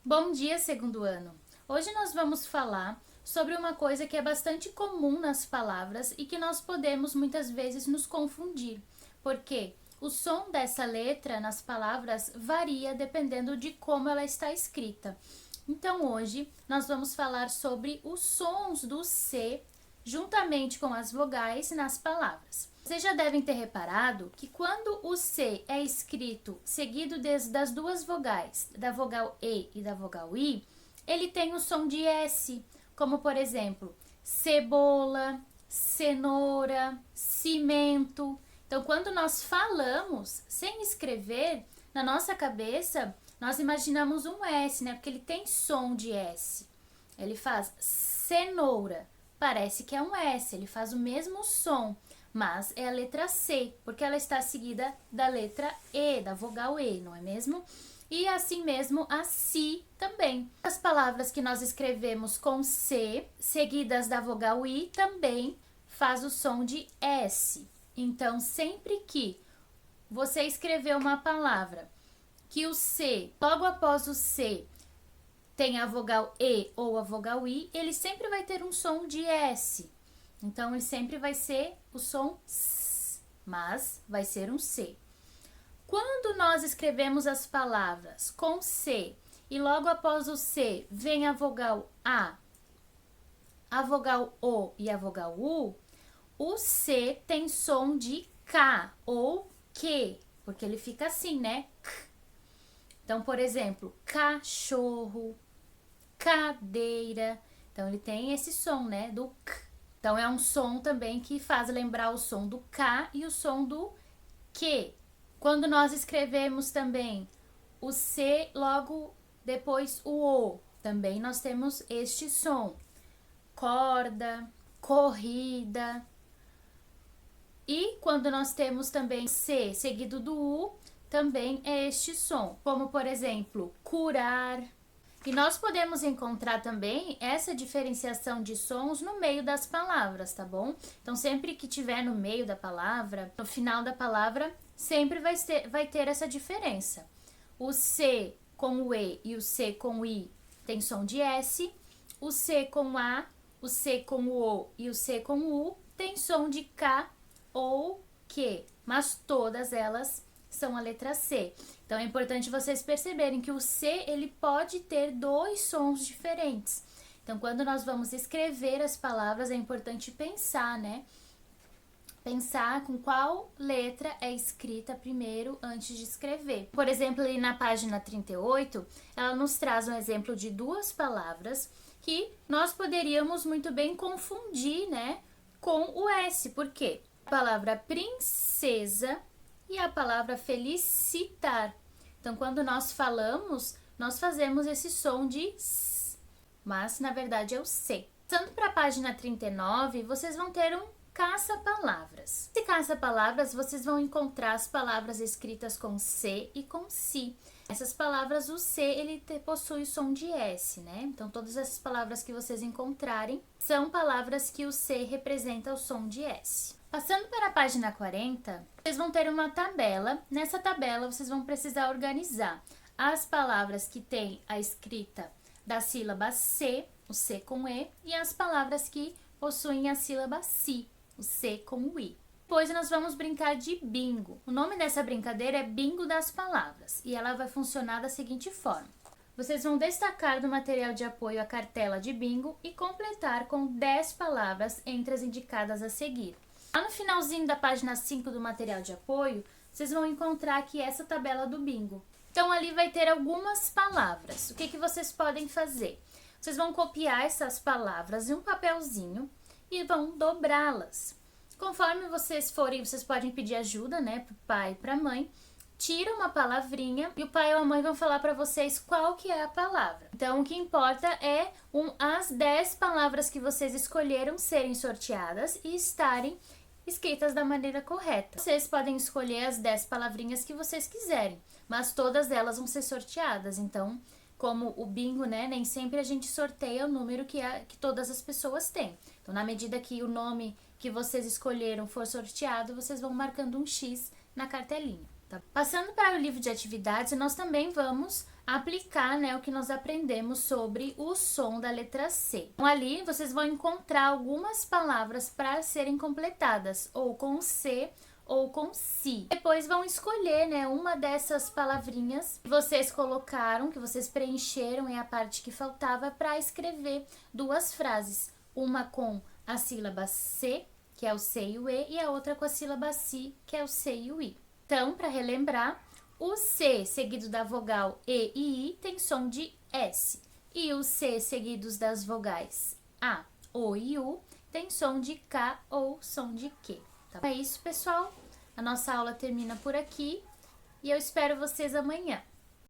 Bom dia, segundo ano! Hoje nós vamos falar sobre uma coisa que é bastante comum nas palavras e que nós podemos muitas vezes nos confundir, porque o som dessa letra nas palavras varia dependendo de como ela está escrita. Então hoje nós vamos falar sobre os sons do C juntamente com as vogais nas palavras. Vocês já devem ter reparado que quando o C é escrito seguido das duas vogais, da vogal E e da vogal I, ele tem o som de S, como por exemplo, cebola, cenoura, cimento. Então, quando nós falamos sem escrever, na nossa cabeça, nós imaginamos um S, né? Porque ele tem som de S. Ele faz cenoura, parece que é um S, ele faz o mesmo som, mas é a letra C, porque ela está seguida da letra E, da vogal E, não é mesmo? E assim mesmo a si também. As palavras que nós escrevemos com C, seguidas da vogal I, também faz o som de S. Então, sempre que você escrever uma palavra que o C, logo após o C, tem a vogal E ou a vogal I, ele sempre vai ter um som de S. Então, ele sempre vai ser o som S, mas vai ser um C. Quando nós escrevemos as palavras com C e logo após o C vem a vogal a vogal O e a vogal U, o C tem som de K ou Q, porque ele fica assim, né? Então, por exemplo, cachorro, cadeira. Então, ele tem esse som, né? Do K. Então, é um som também que faz lembrar o som do K e o som do Q. Quando nós escrevemos também o C, logo depois o O, também nós temos este som. Corda, corrida. E quando nós temos também C seguido do U, também é este som. Como, por exemplo, curar. E nós podemos encontrar também essa diferenciação de sons no meio das palavras, tá bom? Então, sempre que tiver no meio da palavra, no final da palavra, sempre vai ter essa diferença. O C com o E e o C com o I tem som de S. O C com A, o C com o O e o C com o U tem som de K ou Q. Mas todas elas são a letra C. Então, é importante vocês perceberem que o C, ele pode ter dois sons diferentes. Então, quando nós vamos escrever as palavras, é importante pensar, né? Pensar com qual letra é escrita primeiro antes de escrever. Por exemplo, ali na página 38, ela nos traz um exemplo de duas palavras que nós poderíamos muito bem confundir, né, com o S. Por quê? A palavra princesa e a palavra felicitar. Então, quando nós falamos, nós fazemos esse som de S, mas na verdade é o C. Passando para a página 39, vocês vão ter um caça-palavras. Nesse caça-palavras, vocês vão encontrar as palavras escritas com C e com Si. Essas palavras, o C, ele possui o som de S, né? Então, todas essas palavras que vocês encontrarem são palavras que o C representa o som de S. Passando para a página 40, vocês vão ter uma tabela. Nessa tabela, vocês vão precisar organizar as palavras que têm a escrita da sílaba C, o C com E, e as palavras que possuem a sílaba Si, o C com o I. Depois nós vamos brincar de bingo. O nome dessa brincadeira é bingo das palavras e ela vai funcionar da seguinte forma. Vocês vão destacar do material de apoio a cartela de bingo e completar com 10 palavras entre as indicadas a seguir. Lá no finalzinho da página 5 do material de apoio, vocês vão encontrar aqui essa tabela do bingo. Então, ali vai ter algumas palavras. O que vocês podem fazer? Vocês vão copiar essas palavras em um papelzinho e vão dobrá-las. Conforme vocês forem, vocês podem pedir ajuda, né, para o pai e para a mãe. Tira uma palavrinha e o pai ou a mãe vão falar para vocês qual que é a palavra. Então, o que importa é as 10 palavras que vocês escolheram serem sorteadas e estarem escritas da maneira correta. Vocês podem escolher as 10 palavrinhas que vocês quiserem, mas todas elas vão ser sorteadas. Então, como o bingo, né, nem sempre a gente sorteia o número que todas as pessoas têm. Então, na medida que o nome que vocês escolheram for sorteado, vocês vão marcando um X na cartelinha. Tá? Passando para o livro de atividades, nós também vamos aplicar, né, o que nós aprendemos sobre o som da letra C. Então, ali vocês vão encontrar algumas palavras para serem completadas, ou com C ou com si. Depois vão escolher, né, uma dessas palavrinhas que vocês colocaram, que vocês preencheram, é a parte que faltava, para escrever duas frases. Uma com a sílaba C, que é o C e o E, e a outra com a sílaba Si, que é o C e o I. Então, para relembrar, o C seguido da vogal E e I tem som de S. E o C seguidos das vogais A, O e U tem som de K ou som de Q. Tá? É isso, pessoal. A nossa aula termina por aqui e eu espero vocês amanhã.